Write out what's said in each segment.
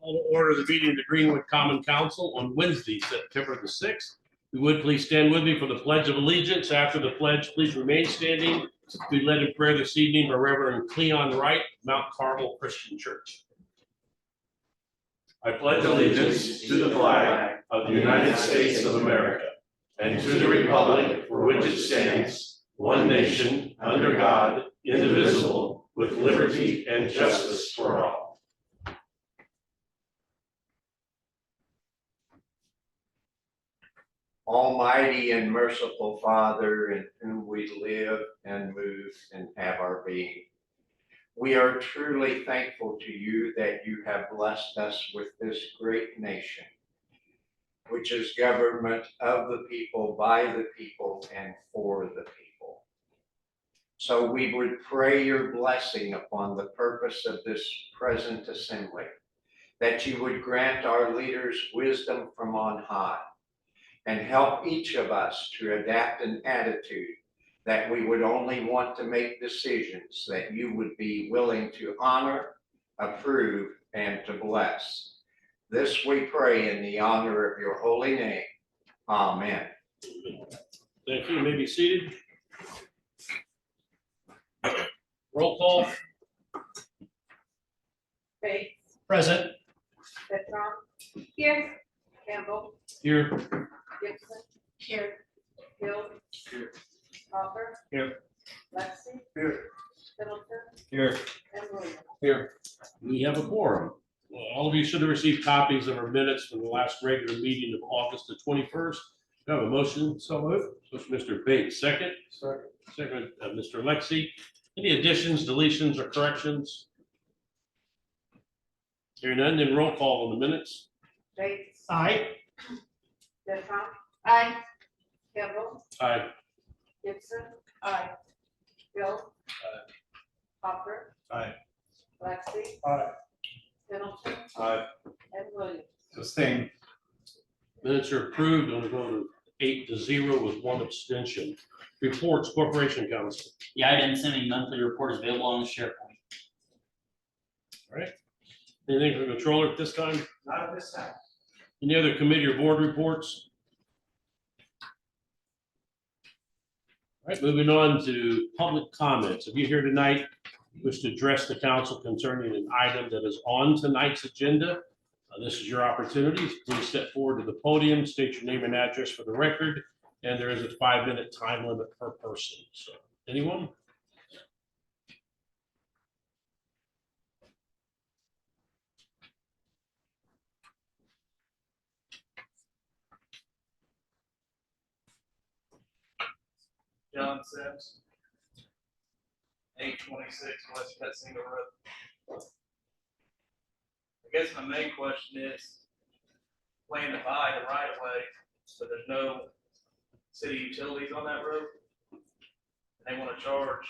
Call to order the meeting of the Greenwood Common Council on Wednesday, September the 6th. If you would please stand with me for the Pledge of Allegiance. After the pledge, please remain standing. We led in prayer this evening by Reverend Cleon Wright, Mount Carmel Christian Church. I pledge allegiance to the flag of the United States of America and to the republic for which it stands, one nation, under God, indivisible, with liberty and justice for all. Almighty and merciful Father, in whom we live and move and have our being, we are truly thankful to you that you have blessed us with this great nation, which is government of the people, by the people, and for the people. So we would pray your blessing upon the purpose of this present assembly, that you would grant our leaders wisdom from on high, and help each of us to adapt an attitude that we would only want to make decisions that you would be willing to honor, approve, and to bless. This we pray in the honor of your holy name. Amen. Thank you. You may be seated. Roll call. Bates. Present. Petron. Here. Campbell. Here. Gibson. Here. Hill. Here. Hopper. Here. Lexi. Here. Middleton. Here. And Williams. Here. We have a quorum. Well, all of you should have received copies of our minutes from the last regular meeting of August the 21st. Do I have a motion? So moved. Motion, Mr. Bates, second. Second, Mr. Lexi. Any additions, deletions, or corrections? Hearing none, then roll call on the minutes. Bates. Aye. Petron. Aye. Campbell. Aye. Gibson. Aye. Hill. Aye. Hopper. Aye. Lexi. Aye. Middleton. Aye. And Williams. Sustain. Minutes are approved on a vote of 8-0 with one abstention. Reports, Corporation Council. The item sending monthly report is available on the SharePoint. All right. Anything from the controller at this time? Not at this time. Any other committee or board reports? All right, moving on to public comments. If you're here tonight, wish to address the council concerning an item that is on tonight's agenda, this is your opportunity. Please step forward to the podium, state your name and address for the record, and there is a 5-minute time limit per person. So, anyone? John Sims, 826 West Cutsinger Road. I guess my main question is, plan to buy the right of way, so there's no city utilities on that road. They want to charge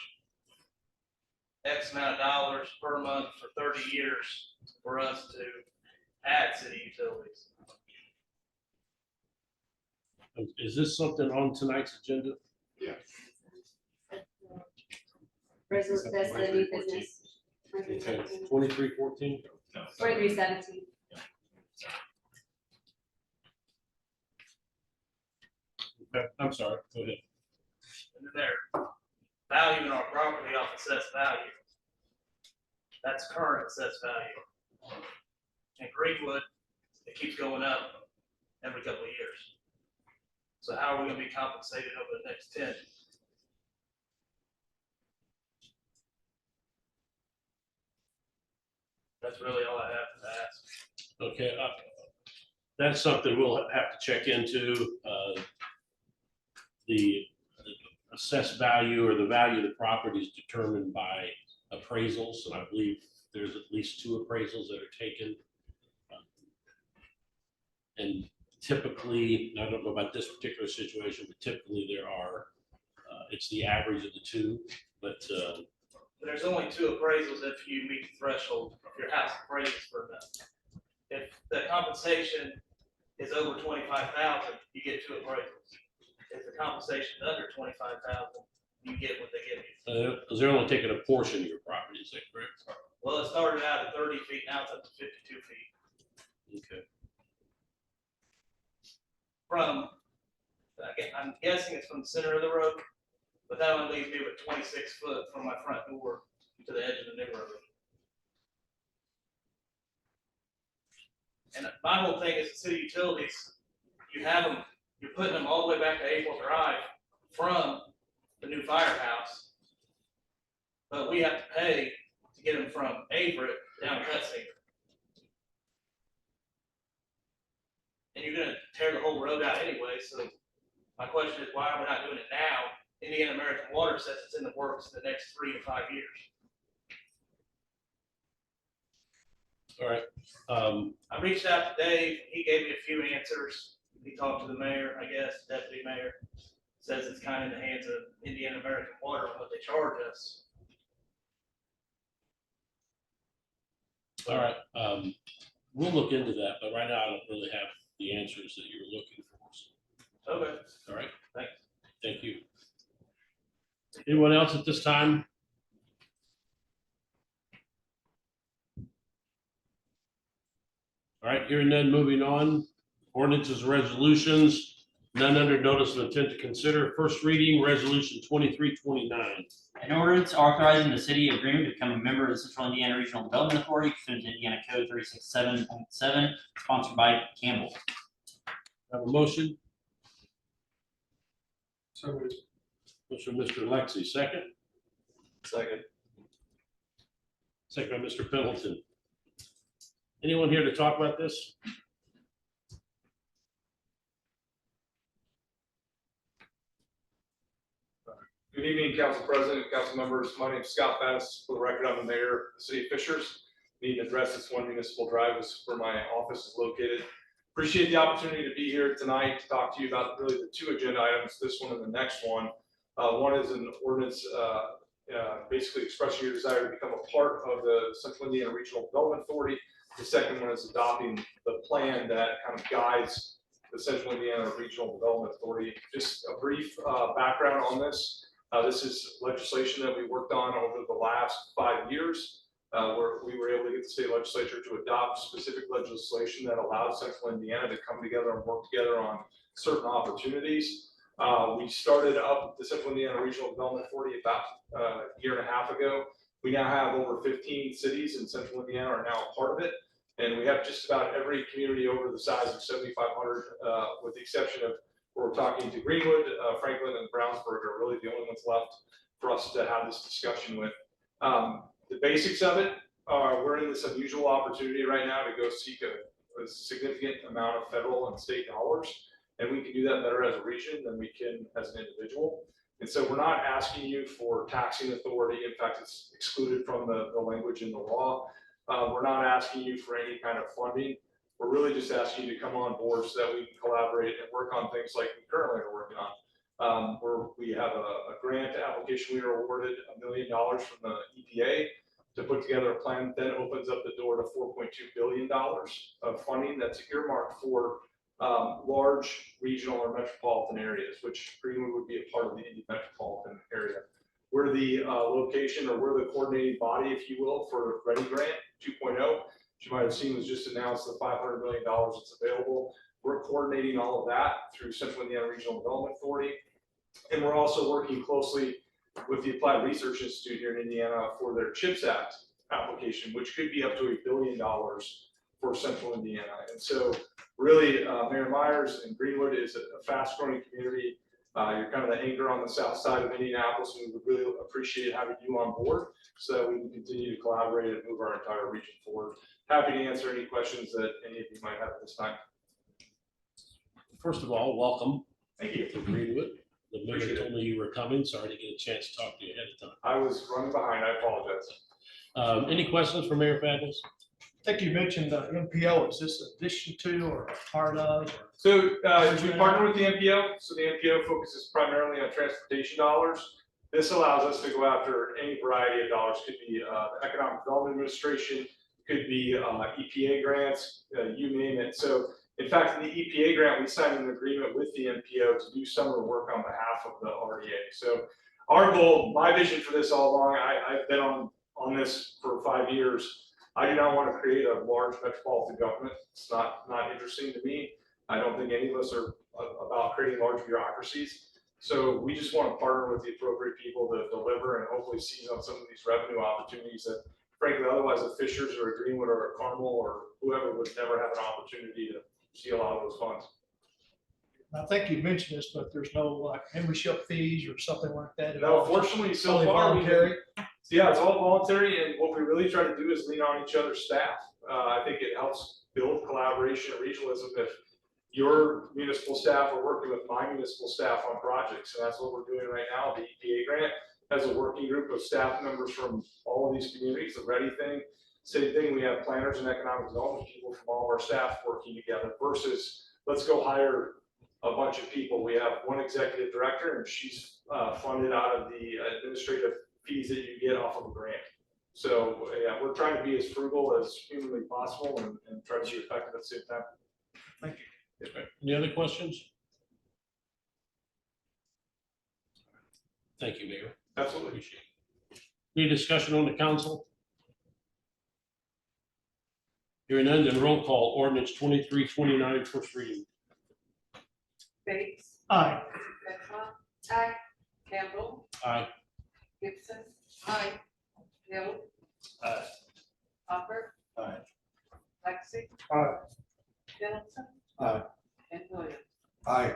X amount of dollars per month for 30 years for us to add city utilities. Is this something on tonight's agenda? Resolution, that's the new business. Okay, 2314? 2317. Okay, I'm sorry, go ahead. And then they're valuing our property off assessed value. That's current assessed value. In Greenwood, it keeps going up every couple of years. So how are we gonna be compensated over the next 10? That's really all I have to ask. Okay, that's something we'll have to check into. The assessed value or the value of the property is determined by appraisals, and I believe there's at least 2 appraisals that are taken. And typically, I don't know about this particular situation, but typically there are, it's the average of the 2, but There's only 2 appraisals if you meet the threshold of your house appraisals for enough. If the compensation is over 25,000, you get 2 appraisals. If the compensation is under 25,000, you get what they give you. because they're only taking a portion of your property, is that correct? Well, it started out at 30 feet, now it's up to 52 feet. Okay. from, I'm guessing it's from the center of the road, but that only leaves me with 26 foot from my front door to the edge of the new road. And my whole thing is the city utilities, you have them, you're putting them all the way back to April Drive from the new firehouse. But we have to pay to get them from Averett down to Cutsinger. And you're gonna tear the whole road out anyway, so my question is, why are we not doing it now? Indiana American Water says it's in the works in the next 3 to 5 years. All right. I reached out to Dave, he gave me a few answers. He talked to the mayor, I guess, deputy mayor, says it's kind of in the hands of Indiana American Water on what they charge us. All right. We'll look into that, but right now I don't really have the answers that you're looking for. So, Okay. all right. Thanks. Thank you. Anyone else at this time? All right, hearing none, moving on. Ordinances, resolutions, none under notice of intent to consider. First reading, resolution 2329. An ordinance authorizing the city of Greenwood to become a member of the Central Indiana Regional Development Authority pursuant to Indiana Code 367.7, sponsored by Campbell. Have a motion? So moved. Motion, Mr. Lexi, second. Second. Second by Mr. Pendleton. Anyone here to talk about this? Good evening, Council President, council members. My name is Scott Faddis. For the record, I'm the mayor of the city of Fishers. Need an address, this one Municipal Drive is where my office is located. Appreciate the opportunity to be here tonight to talk to you about really the two agenda items, this one and the next one. One is an ordinance basically expressing your desire to become a part of the Central Indiana Regional Development Authority. The second one is adopting the plan that kind of guides the Central Indiana Regional Development Authority. Just a brief background on this. This is legislation that we worked on over the last 5 years, where we were able to get the state legislature to adopt specific legislation that allows Central Indiana to come together and work together on certain opportunities. We started up the Central Indiana Regional Development Authority about a year and a half ago. We now have over 15 cities in Central Indiana are now a part of it. And we have just about every community over the size of 7,500, with the exception of where we're talking to Greenwood, Franklin, and Brownsburg are really the only ones left for us to have this discussion with. The basics of it are we're in this unusual opportunity right now to go seek a significant amount of federal and state dollars. And we can do that better as a region than we can as an individual. And so we're not asking you for taxing authority. In fact, it's excluded from the language in the law. We're not asking you for any kind of funding. We're really just asking you to come on board so that we can collaborate and work on things like we currently are working on. Where we have a grant application, we were awarded $1 million from the EPA to put together a plan that then opens up the door to $4.2 billion of funding that's earmarked for large regional or metropolitan areas, which Greenwood would be a part of the Indy metropolitan area. We're the location, or we're the coordinating body, if you will, for Ready Grant 2.0. You might have seen was just announced the $500 million that's available. We're coordinating all of that through Central Indiana Regional Development Authority. And we're also working closely with the Applied Research Institute here in Indiana for their CHIPS Act application, which could be up to $1 billion for Central Indiana. And so really, Mayor Myers and Greenwood is a fast growing community. You're kind of the anchor on the south side of Indianapolis, and we would really appreciate having you on board so that we can continue to collaborate and move our entire region forward. Happy to answer any questions that any of you might have at this time. First of all, welcome Thank you. to Greenwood. The mayor Appreciate it. told me you were coming. Sorry to get a chance to talk to you ahead of time. I was running behind, I apologize. Any questions for Mayor Faddis? I think you mentioned MPO, is this addition to or a part of? Or- So we partner with the MPO. So the MPO focuses primarily on transportation dollars. This allows us to go after any variety of dollars. Could be the Economic Development Administration, could be EPA grants, you name it. So in fact, in the EPA grant, we signed an agreement with the MPO to do some of the work on behalf of the RDA. So our goal, my vision for this all along, I've been on this for 5 years. I do not want to create a large metropolitan government. It's not interesting to me. I don't think any of us are about creating large bureaucracies. So we just want to partner with the appropriate people to deliver and hopefully seize on some of these revenue opportunities that frankly, otherwise the Fishers or a Greenwood or a Carmel or whoever would never have an opportunity to see a lot of those funds. I think you mentioned this, but there's no like membership fees or something like that. No, fortunately, so Only far, voluntary. yeah, it's all voluntary, and what we really try to do is lean on each other's staff. I think it helps build collaboration and regionalism if your municipal staff are working with my municipal staff on projects, and that's what we're doing right now. The EPA grant has a working group of staff members from all of these communities, the Ready thing. Same thing, we have planners and economic development people from all of our staff working together versus let's go hire a bunch of people. We have one executive director and she's funded out of the administrative fees that you get off of a grant. So yeah, we're trying to be as frugal as humanly possible and try to be effective at the same time. Thank you. Yes, ma'am. Any other questions? Thank you, Mayor. Absolutely. Appreciate it. Any discussion on the council? Hearing none, then roll call. Ordinance 2329, first reading. Bates, Aye. Betron, Aye. Campbell, Aye. Gibson. Aye. Hill. Aye. Hopper. Aye. Lexi. Aye. Middleton. Aye. And Williams. Aye.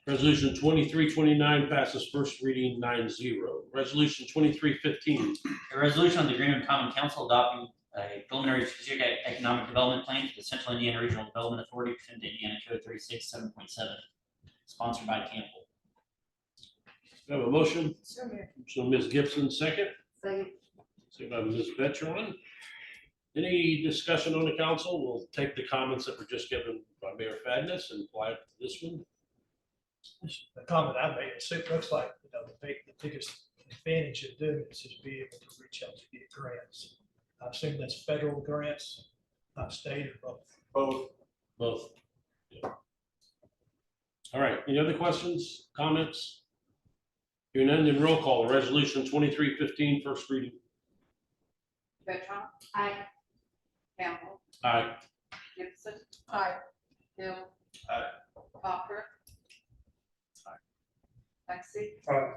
Resolution 2329 passes first reading 9-0. Resolution 2315. A resolution of the Greenwood Common Council adopting a preliminary strategic economic development plan for the Central Indiana Regional Development Authority pursuant to Indiana Code 36-7.7, sponsored by Campbell. We have a motion. So moved. So Ms. Gibson, second. Second. Second by Ms. Betron. Any discussion on the council? We'll take the comments that were just given by Mayor Fadness and apply it to this one. The comment I made, it looks like, the biggest advantage of doing this is being able to reach out to get grants. I assume that's federal grants, not state or both. Both. Yeah. All right, any other questions, comments? Hearing none, then roll call. Resolution 2315, first reading. Betron, Aye. Campbell, Aye. Gibson. Aye. Hill. Aye. Hopper. Lexi. Aye.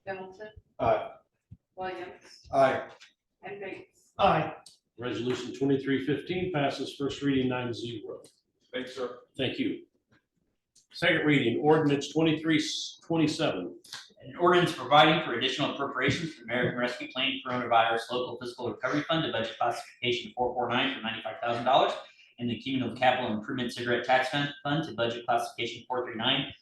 Middleton. Aye. Williams. Aye. And Bates. Aye. Resolution 2315 passes first reading 9-0. Thanks, sir. Thank you. Second reading, ordinance 2327. An ordinance providing for additional appropriations for the American Rescue Plan Coronavirus Local Fiscal Recovery Fund to budget classification 449 for $95,000 and the cumulative capital improvement cigarette tax fund to budget classification 439,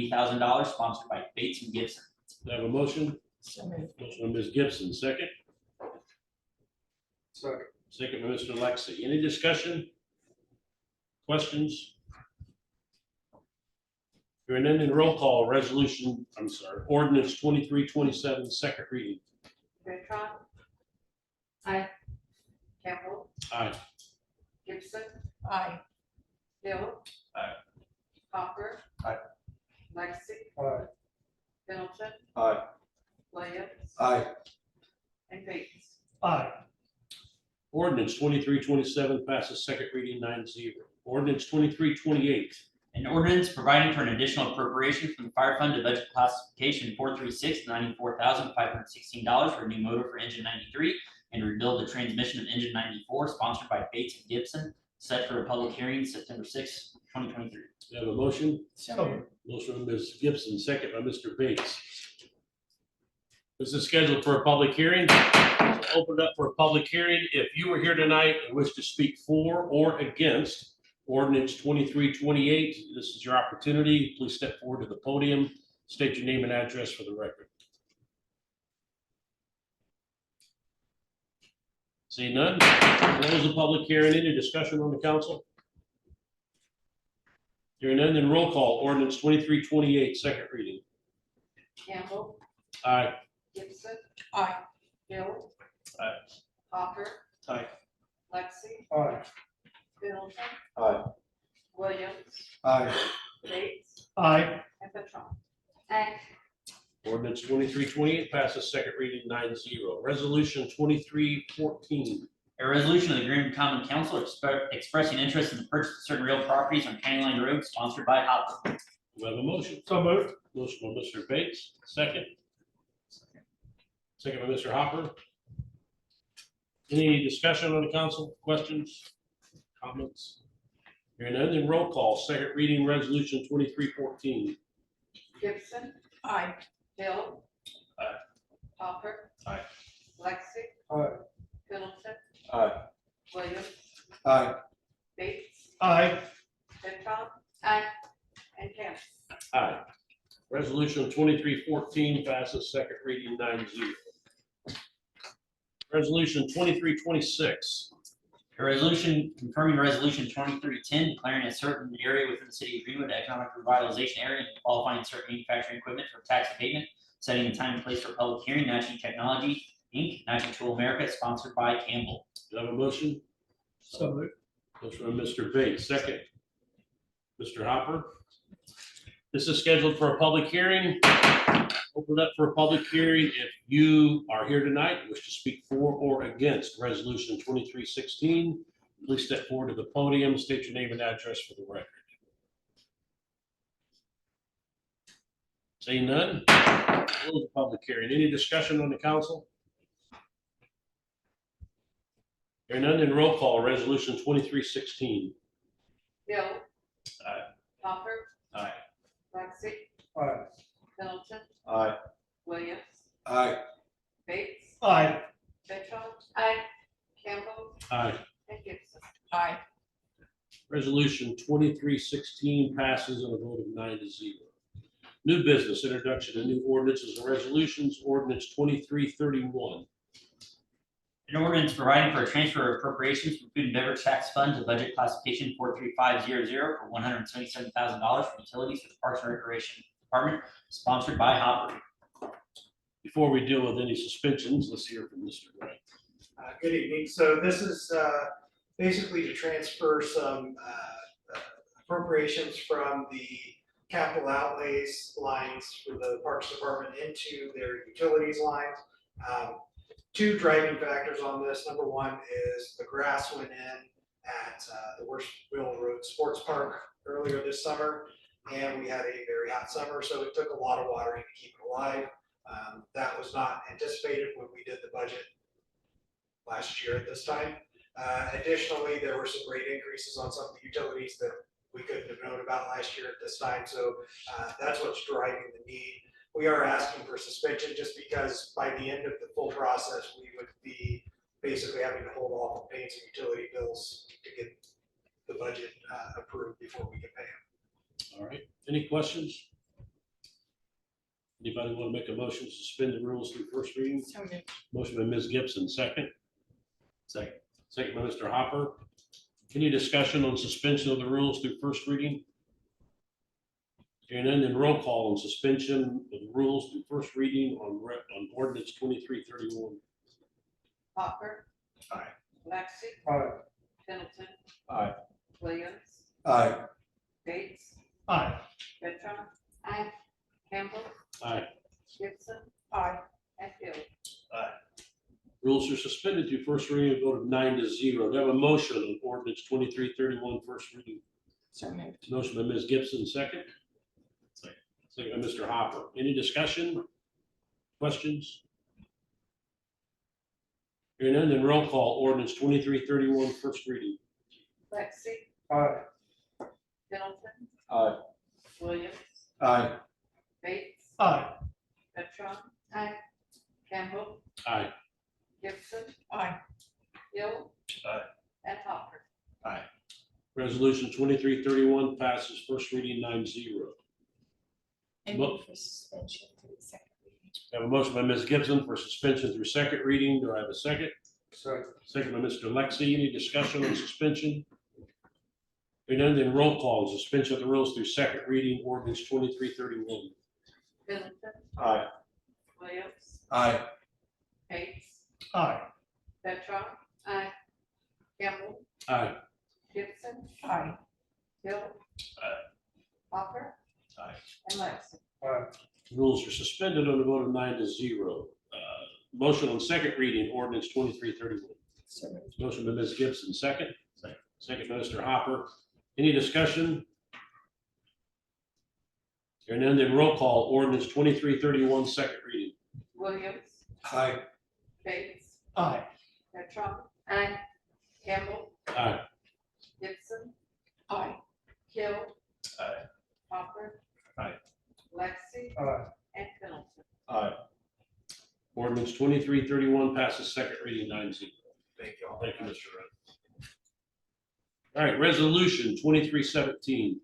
$180,000, sponsored by Bates and Gibson. Do I have a motion? So moved. Motion by Ms. Gibson, second. Second. Second by Mr. Lexi. Any discussion? Questions? Hearing none, then roll call. Ordinance 2327, second reading. Betron. Aye. Campbell. Aye. Gibson. Aye. Hill. Aye. Hopper. Aye. Lexi. Aye. Middleton. Aye. Williams. Aye. And Bates. Aye. Ordinance 2327 passes second reading 9-0. Ordinance 2328. An ordinance providing for an additional appropriation from the fire fund to budget classification 436, $94,516 for a new motor for engine 93 and to rebuild the transmission of engine 94, sponsored by Bates and Gibson, set for a public hearing September 6, 2023. Do you have a motion? So, Motion by Ms. Gibson, second by Mr. Bates. This is scheduled for a public hearing. So open it up for a public hearing. If you were here tonight and wish to speak for or against ordinance 2328, this is your opportunity. Please step forward to the podium, state your name and address for the record. See none? Close the public hearing. Any discussion on the council? Hearing none, then roll call. Ordinance 2328, second reading. Campbell. Aye. Gibson. Aye. Hill. Aye. Hopper. Aye. Lexi. aye. Middleton. Aye. Williams. Aye. Bates. Aye. And Betron. Aye. Ordinance 2328 passes second reading 9-0. Resolution 2314. A resolution of the Green Common Council expressing interest in the purchase of certain real properties on County Line Road, sponsored by Hopper. Do we have a motion? So moved. Motion by Mr. Bates, second. Second by Mr. Hopper. Any discussion on the council? Questions? Comments? Hearing none, then roll call. Second reading resolution 2314. Gibson. Aye. Hill. Aye. Hopper. Aye. Lexi. Aye. Middleton. Aye. Williams. Aye. Bates. Aye. Betron, Aye. and Campbell. Aye. Resolution 2314 passes second reading 9-0. Resolution 2326. A resolution confirming resolution 2310, declaring a certain area within the city of Greenwood economic revitalization area and qualifying certain manufacturing equipment for tax abatement, setting a time and place for public hearing. National Technology, Inc., National Tool America, sponsored by Campbell. Do I have a motion? So moved. Motion by Mr. Bates, second. Mr. Hopper. This is scheduled for a public hearing. Open up for a public hearing. If you are here tonight, and wish to speak for or against resolution 2316, please step forward to the podium, state your name and address for the record. Seeing none, close the public hearing. Any discussion on the council? Hearing none, then roll call, resolution 2316. Hill. Aye. Hopper. Aye. Lexi. Aye. Middleton. Aye. Williams. Aye. Bates. Aye. Betron, Aye. Campbell, Aye. and Gibson. Aye. Resolution 2316 passes on a vote of 9-0. New business, introduction of new ordinances and resolutions, ordinance 2331. An ordinance providing for a transfer of appropriations from food and beverage tax fund to budget classification 43500 for $177,000 for utilities for the Parks and Recreation Department, sponsored by Hopper. Before we deal with any suspensions, let's hear from Mr. Wright. Good evening. So this is basically to transfer some appropriations from the capital outlays lines for the Parks Department into their utilities lines. Two driving factors on this. Number one is the grass went in at the Worsville Road Sports Park earlier this summer, and we had a very hot summer, so it took a lot of watering to keep it alive. That was not anticipated when we did the budget last year at this time. Additionally, there were some rate increases on some of the utilities that we couldn't have known about last year at this time. So that's what's driving the need. We are asking for suspension just because by the end of the full process, we would be basically having to hold off on paying some utility bills to get the budget approved before we can pay them. All right, any questions? Anybody want to make a motion to suspend the rules through first reading? So moved. Motion by Ms. Gibson, second. Second. Second by Mr. Hopper. Any discussion on suspension of the rules through first reading? Hearing none, then roll call on suspension of the rules through first reading on ordinance 2331. Hopper. Aye. Lexi. Aye. Middleton. Aye. Williams. Aye. Bates. Aye. Betron, Aye. Campbell, Aye. Gibson. Aye. And Hill. Rules are suspended through first reading, a vote of 9-0. Do I have a motion on ordinance 2331 first reading? So moved. Motion by Ms. Gibson, second. Second by Mr. Hopper. Any discussion? Questions? Hearing none, then roll call ordinance 2331 first reading. Lexi. Aye. Middleton. Aye. Williams. Aye. Bates. Aye. Betron, Aye. Campbell, Aye. Gibson. Aye. Hill. Aye. And Hopper. Resolution 2331 passes first reading 9-0. And Mo- for suspension to the second reading. I have a motion by Ms. Gibson for suspension through second reading. Do I have a second? Second. Second by Mr. Lexi. Any discussion on suspension? Hearing none, then roll call on suspension of the rules through second reading ordinance 2331. Middleton. Aye. Williams. Aye. Bates. Aye. Betron, Aye. Campbell, Aye. Gibson. Aye. Hill. Hopper. Aye. And Lexi. Aye. Rules are suspended on a vote of 9-0. Motion on second reading ordinance 2331. So moved. Motion by Ms. Gibson, second. Second by Mr. Hopper. Any discussion? Hearing none, then roll call. Ordinance 2331, second reading. Williams, Aye. Bates, Aye. Petron. Aye. Campbell, Aye. Gibson, Aye. Hill. Aye. Hopper. Aye. Lexi. Aye. And Pendleton. Aye. Ordinance 2331 passes second reading 9-0. Thank you all. Thank you, Mr. Wright. All right, resolution 2317.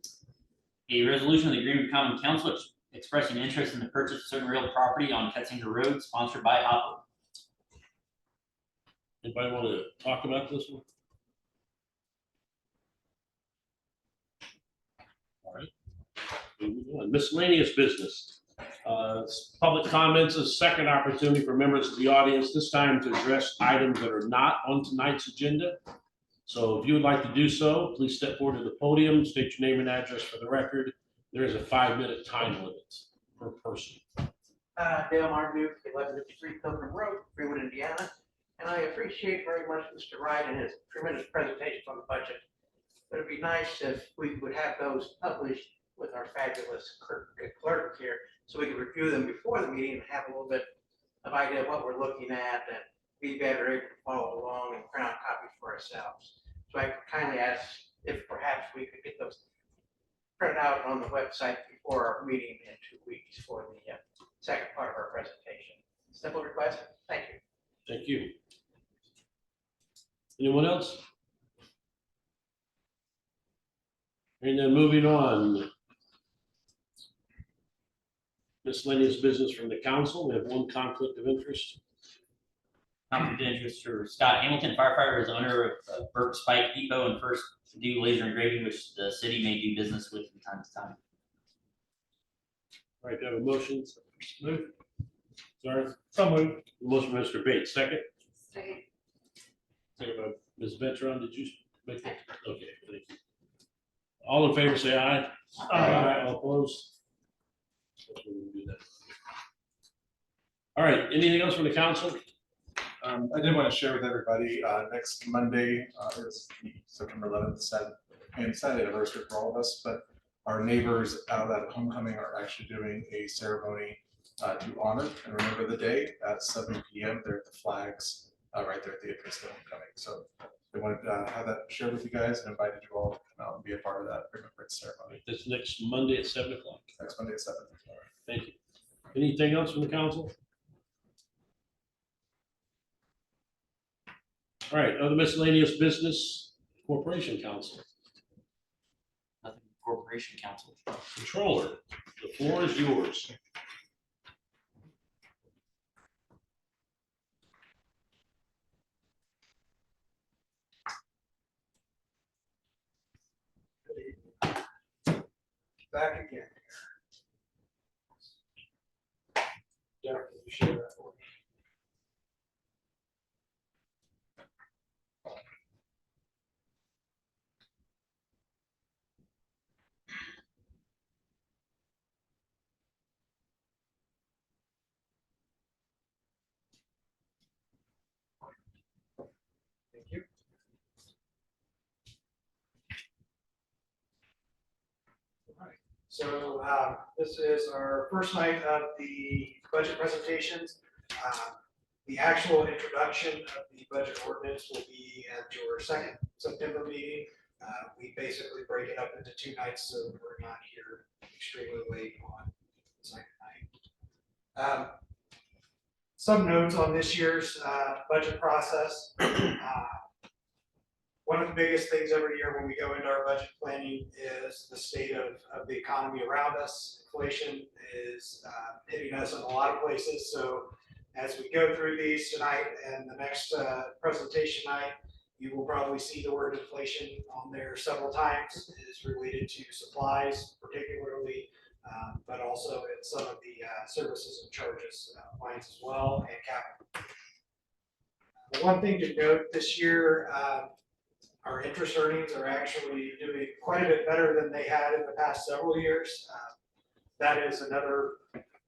A resolution of the Greenwood Common Council expressing interest in the purchase of certain real property on Ketzinger Road, sponsored by Hopper. Anybody want to talk about this one? All right. Moving on. Miscellaneous business. Public comments is second opportunity for members of the audience, this time to address items that are not on tonight's agenda. So if you would like to do so, please step forward to the podium, state your name and address for the record. There is a 5-minute time limit per person. Dale Marduk, 1153 Pilgrim Road, Greenwood, Indiana. And I appreciate very much Mr. Wright and his tremendous presentation on the budget. But it'd be nice if we would have those published with our fabulous clerk here, so we could review them before the meeting and have a little bit of idea of what we're looking at and be better able to follow along and print out copies for ourselves. So I kindly ask if perhaps we could get those printed out on the website before our meeting in 2 weeks for the second part of our presentation. Simple request. Thank you. Thank you. Anyone else? And then moving on. Miscellaneous business from the council. We have one conflict of interest. Conflict of interest for Scott Hamilton, firefighter, is owner of Burke Spike Depot and First Do Laser Engraving, which the city may do business with from time to time. All right, do I have a motion? Move. Sorry, So moved. motion by Mr. Bates, second. Second. Second by Ms. Betron, did you make that? Okay, thank you. All in favor, say aye. Aye. All opposed? Okay, we'll do that. All right, anything else from the council? I did want to share with everybody, next Monday is the September 11th, sad anniversary for all of us, but our neighbors out at Homecoming are actually doing a ceremony to honor and remember the day at 7 p.m. They're at the flags right there at the entrance to Homecoming. So they wanted to have that shared with you guys and invited you all to come out and be a part of that remembrance ceremony. This next Monday at 7 o'clock. Next Monday at 7. Thank you. Anything else from the council? All right, other miscellaneous business, Corporation Council, Nothing, Corporation Council. Controller, the floor is yours. Back again. Jennifer, can you share that for me? Thank you. All right. So this is our first night of the budget presentations. The actual introduction of the budget ordinance will be at your second September meeting. We basically break it up into 2 nights, so we're not here extremely late on the second night. Some notes on this year's budget process. One of the biggest things every year when we go into our budget planning is the state of the economy around us. Inflation is hitting us in a lot of places. So as we go through these tonight and the next presentation night, you will probably see the word inflation on there several times. It is related to supplies particularly, but also in some of the services and charges lines as well, and capital. The one thing to note this year, our interest earnings are actually doing quite a bit better than they had in the past several years. That is another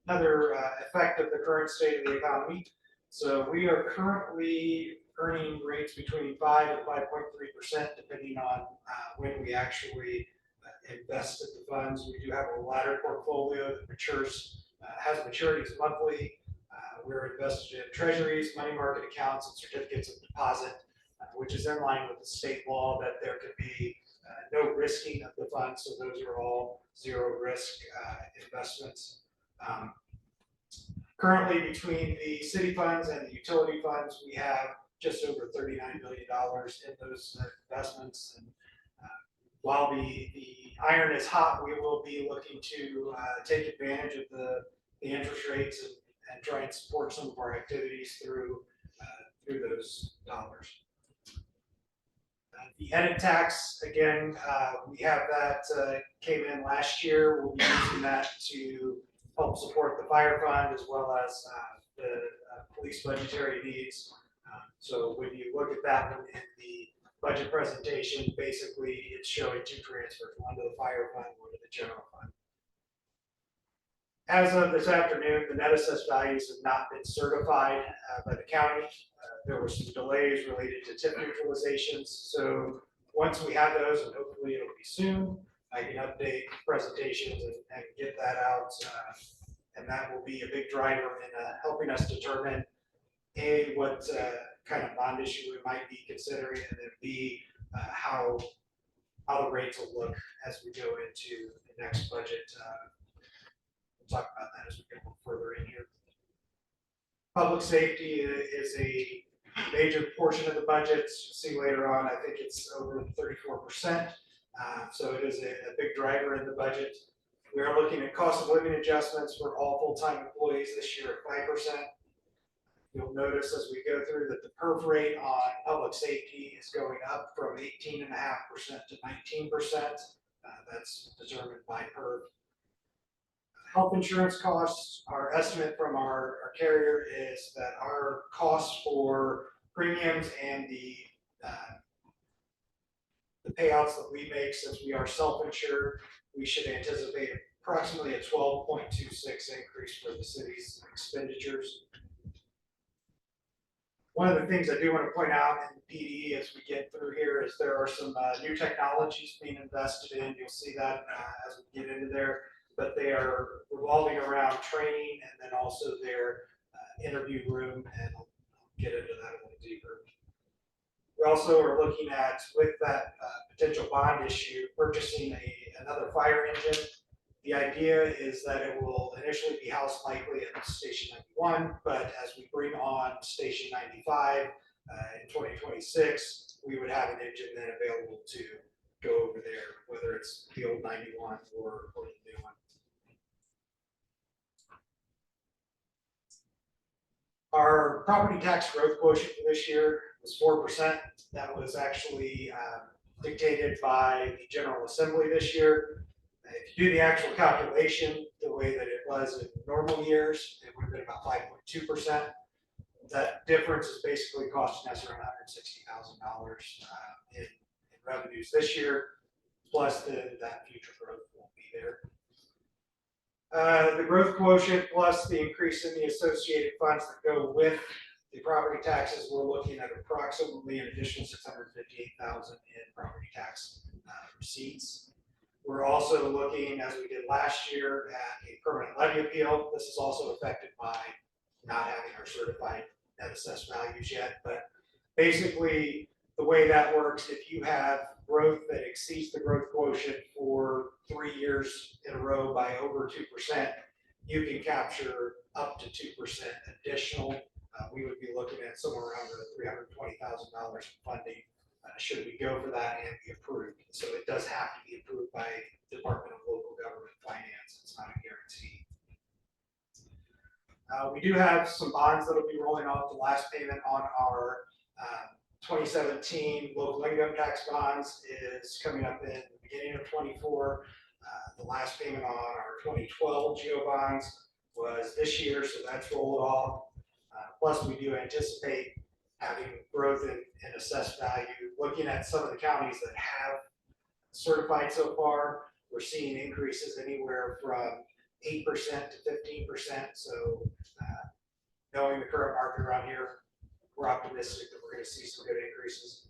effect of the current state of the economy. So we are currently earning rates between 5 and 5.3%, depending on when we actually invested the funds. We do have a ladder portfolio that matures, has maturities monthly. We're invested in treasuries, money market accounts, and certificates of deposit, which is in line with the state law that there could be no risking of the funds. So those are all zero risk investments. Currently, between the city funds and the utility funds, we have just over $39 million in those investments. And while the iron is hot, we will be looking to take advantage of the interest rates and try and support some of our activities through those dollars. The edit tax, again, we have that came in last year. We'll be using that to help support the fire fund as well as the police budgetary needs. So when you look at that one in the budget presentation, basically it's showing two transfers, one to the fire fund, one to the general fund. As of this afternoon, the net assessed values have not been certified by the county. There were some delays related to tip neutralizations. So once we have those, and hopefully it'll be soon, I can update presentations and get that out. And that will be a big driver in helping us determine A, what kind of bond issue we might be considering, and then B, how the rates will look as we go into the next budget. We'll talk about that as we get a little further in here. Public safety is a major portion of the budget. You'll see later on, I think it's over 34%. So it is a big driver in the budget. We are looking at cost of living adjustments for all full-time employees this year at 5%. You'll notice as we go through that the perf rate on public safety is going up from 18.5% to 19%. That's determined by perf. Health insurance costs, our estimate from our carrier is that our costs for premiums and the payouts that we make, since we are self-insured, we should anticipate approximately a 12.26 increase for the city's expenditures. One of the things I do want to point out in PD as we get through here is there are some new technologies being invested in. You'll see that as we get into there, but they are revolving around training and then also their interview room, and I'll get into that a little deeper. We also are looking at, with that potential bond issue, purchasing another fire engine. The idea is that it will initially be housed likely at Station 91, but as we bring on Station 95 in 2026, we would have an engine then available to go over there, whether it's the old 91 or the new one. Our property tax growth quotient for this year was 4%. That was actually dictated by the General Assembly this year. If you do the actual calculation the way that it was in normal years, it would have been about 5.2%. That difference is basically costing us around $160,000 in revenues this year, plus that future growth won't be there. The growth quotient plus the increase in the associated funds that go with the property taxes, we're looking at approximately an additional $658,000 in property tax receipts. We're also looking, as we did last year, at a permanent levy appeal. This is also affected by not having our certified net assessed values yet, but basically the way that works, if you have growth that exceeds the growth quotient for 3 years in a row by over 2%, you can capture up to 2% additional. We would be looking at somewhere around $320,000 in funding should we go for that and be approved. So it does have to be approved by Department of Local Government Finance. It's not a guarantee. We do have some bonds that will be rolling off. The last payment on our 2017 local income tax bonds is coming up in the beginning of 24. The last payment on our 2012 GEO bonds was this year, so that's rolled off. Plus, we do anticipate having growth in assessed value. Looking at some of the counties that have certified so far, we're seeing increases anywhere from 8% to 15%. So knowing the current market around here, we're optimistic that we're gonna see some good increases.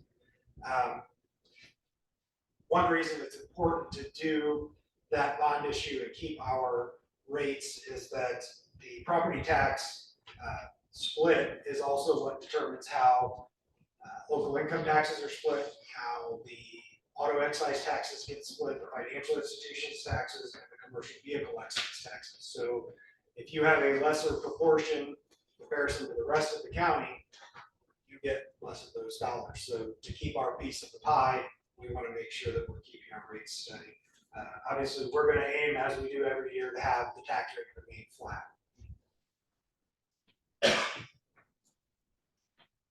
One reason it's important to do that bond issue and keep our rates is that the property tax split is also what determines how local income taxes are split, how the auto excise taxes get split, the financial institutions taxes, and the commercial vehicle excise taxes. So if you have a lesser proportion in comparison to the rest of the county, you get less of those dollars. So to keep our piece of the pie, we want to make sure that we're keeping our rates steady. Obviously, we're going to aim, as we do every year, to have the tax rate remain flat.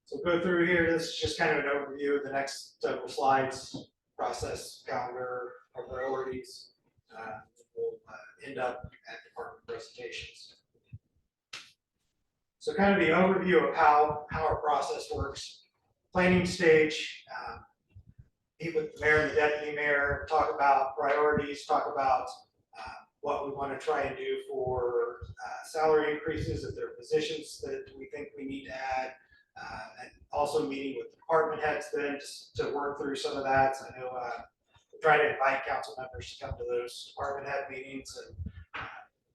So go through here. This is just kind of an overview of the next several slides, process, calendar, our priorities. We'll end up at department presentations. So kind of the overview of how our process works. Planning stage, meet with the mayor and the deputy mayor, talk about priorities, talk about what we want to try and do for salary increases, if there are positions that we think we need to add, and also meeting with department heads then just to work through some of that. I know we try to invite council members to come to those department head meetings, and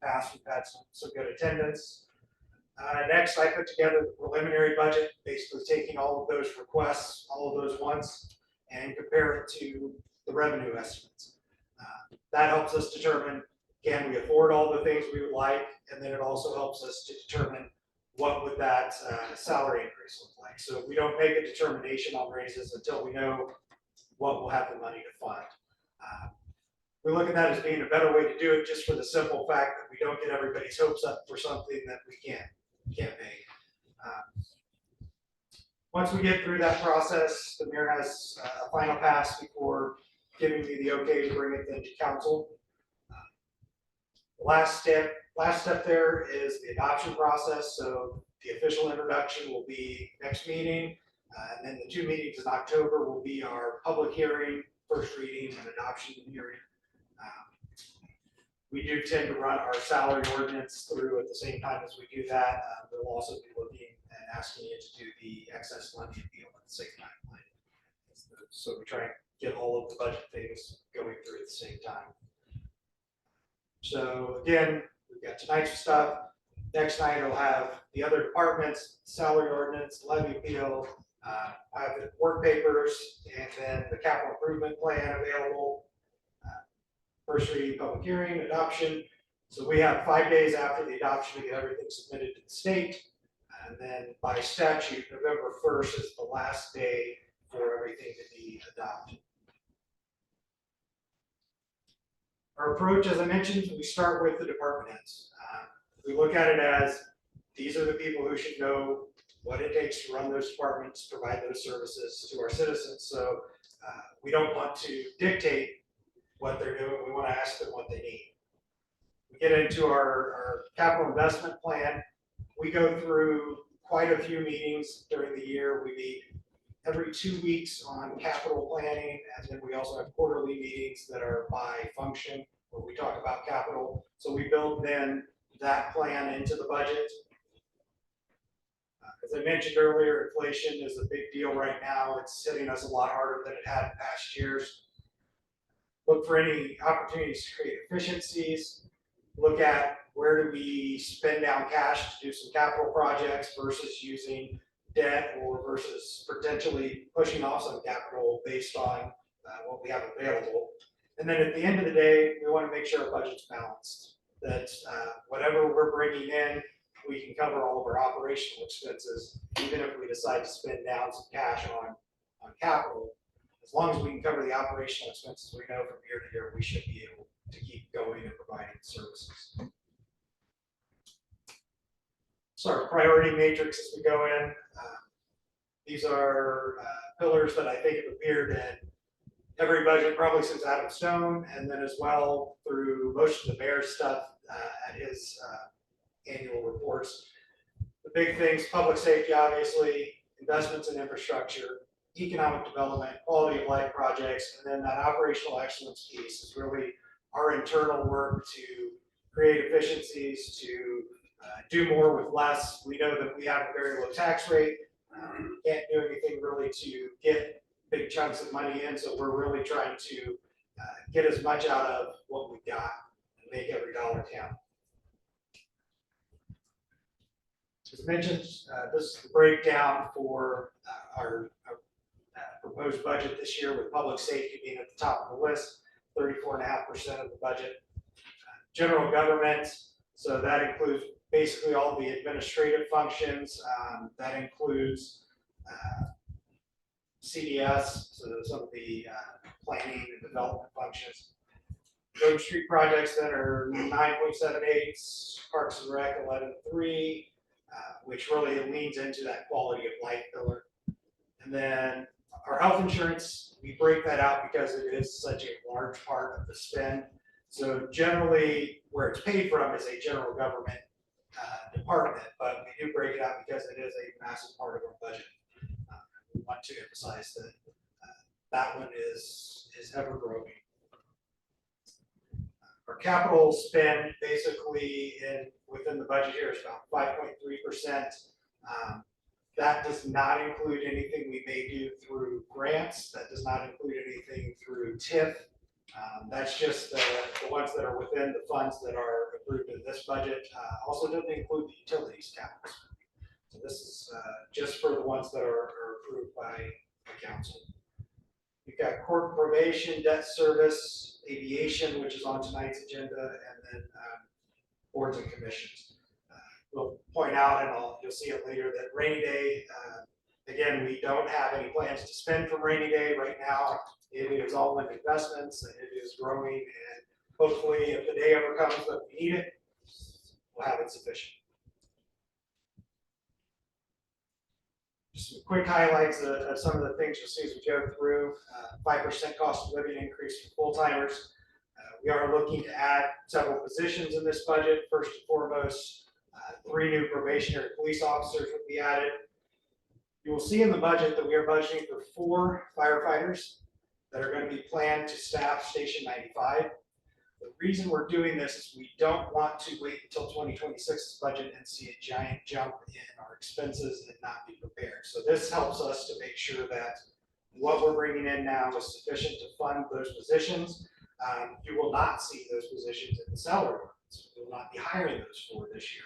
past we've had some good attendance. Next, I put together the preliminary budget, basically taking all of those requests, all of those once, and compare it to the revenue estimates. That helps us determine, can we afford all the things we would like? And then it also helps us to determine what would that salary increase look like. So we don't make a determination on raises until we know what we'll have the money to fund. We look at that as being a better way to do it, just for the simple fact that we don't get everybody's hopes up for something that we can't make. Once we get through that process, the mayor has a final pass before giving me the okay to bring it then to council. The last step there is the adoption process. So the official introduction will be next meeting, and then the 2 meetings in October will be our public hearing, first reading, and adoption hearing. We do tend to run our salary ordinance through at the same time as we do that. We'll also be looking and asking you to do the excess levy appeal at the same time. So we try and get all of the budget things going through at the same time. So again, we've got tonight's stuff. Next night I'll have the other departments, salary ordinance, levy appeal, I have the work papers, and then the capital improvement plan available. First reading, public hearing, adoption. So we have 5 days after the adoption to get everything submitted to the state. And then by statute, November 1st is the last day for everything to be adopted. Our approach, as I mentioned, we start with the department heads. We look at it as these are the people who should know what it takes to run those departments, provide those services to our citizens. So we don't want to dictate what they're doing. We want to ask them what they need. We get into our capital investment plan. We go through quite a few meetings during the year. We meet every 2 weeks on capital planning, and then we also have quarterly meetings that are by function where we talk about capital. So we build then that plan into the budget. As I mentioned earlier, inflation is a big deal right now. It's hitting us a lot harder than it had in past years. Look for any opportunities to create efficiencies. Look at where do we spend down cash to do some capital projects versus using debt, or versus potentially pushing off some capital based on what we have available. And then at the end of the day, we want to make sure our budget's balanced. That whatever we're bringing in, we can cover all of our operational expenses, even if we decide to spend down some cash on capital. As long as we can cover the operational expenses, we know from year to year, we should be able to keep going and providing services. So our priority matrix as we go in, these are pillars that I think have appeared in every budget probably since Adam Stone, and then as well through most of the mayor's stuff at his annual reports. The big things, public safety, obviously, investments in infrastructure, economic development, quality of life projects, and then that operational excellence piece is really our internal work to create efficiencies, to do more with less. We know that we have a very low tax rate. Can't do anything really to get big chunks of money in, so we're really trying to get as much out of what we got and make every dollar count. As mentioned, this is the breakdown for our proposed budget this year, with public safety being at the top of the list, 34.5% of the budget. General government, so that includes basically all the administrative functions. That includes CDS, so some of the planning and development functions. Road street projects that are 9.78, Parks and Rec 11.3, which really leans into that quality of life pillar. And then our health insurance, we break that out because it is such a large part of the spend. So generally, where it's paid from is a general government department, but we do break it out because it is a massive part of our budget. We want to emphasize that that one is ever growing. Our capital spend basically within the budget here is about 5.3%. That does not include anything we may do through grants. That does not include anything through TIF. That's just the ones that are within the funds that are approved in this budget. Also doesn't include the utilities capital spending. So this is just for the ones that are approved by the council. We've got court and probation, debt service, aviation, which is on tonight's agenda, and then boards and commissions. We'll point out, and you'll see it later, that rainy day, again, we don't have any plans to spend from rainy day right now. It is all in investments, and it is growing, and hopefully if the day ever comes that we need it, we'll have it sufficient. Just some quick highlights of some of the things you'll see as we go through. 5% cost of living increase for full-timers. We are looking to add several positions in this budget. First and foremost, 3 new probationary police officers will be added. You will see in the budget that we are budgeting for 4 firefighters that are going to be planned to staff Station 95. The reason we're doing this is we don't want to wait until 2026's budget and see a giant jump in our expenses and not be prepared. So this helps us to make sure that what we're bringing in now is sufficient to fund those positions. You will not see those positions in the salary ordinance. We will not be hiring those 4 this year.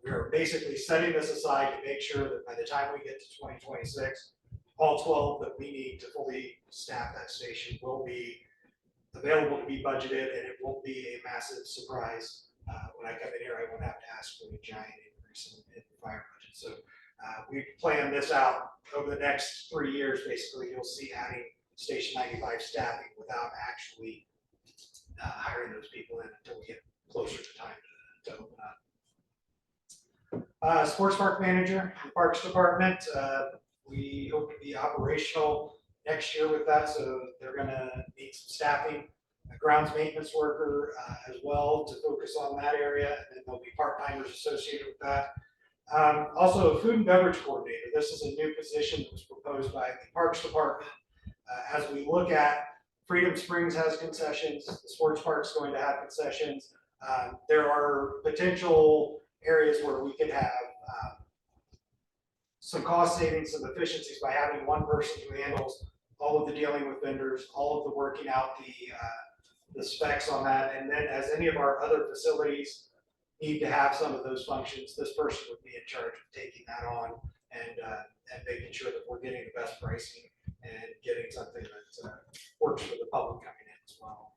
We are basically setting this aside to make sure that by the time we get to 2026, all 12 that we need to fully staff that station will be available to be budgeted, and it won't be a massive surprise. When I come in here, I won't have to ask for a giant increase in the fire budget. So we plan this out over the next 3 years. Basically, you'll see adding Station 95 staffing without actually hiring those people in until we get closer to time to open up. Sports park manager, the Parks Department. We hope to be operational next year with that, so they're going to need some staffing. A grounds maintenance worker as well to focus on that area, and then there'll be part-timers associated with that. Also, a food and beverage coordinator. This is a new position that was proposed by the Parks Department. As we look at Freedom Springs has concessions, the sports park's going to have concessions. There are potential areas where we could have some cost savings, some efficiencies by having one person who handles all of the dealing with vendors, all of the working out the specs on that. And then as any of our other facilities need to have some of those functions, this person would be in charge of taking that on and making sure that we're getting the best pricing and getting something that works for the public coming in as well.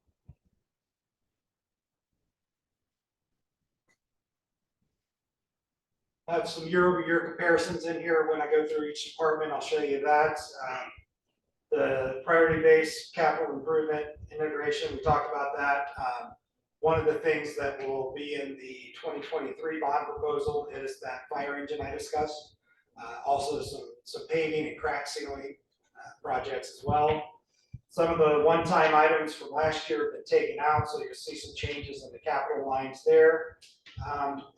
I have some year-over-year comparisons in here. When I go through each department, I'll show you that. The priority-based capital improvement integration, we talked about that. One of the things that will be in the 2023 bond proposal is that fire engine I discussed. Also some paving and crack sealing projects as well. Some of the one-time items from last year have been taken out, so you'll see some changes in the capital lines there.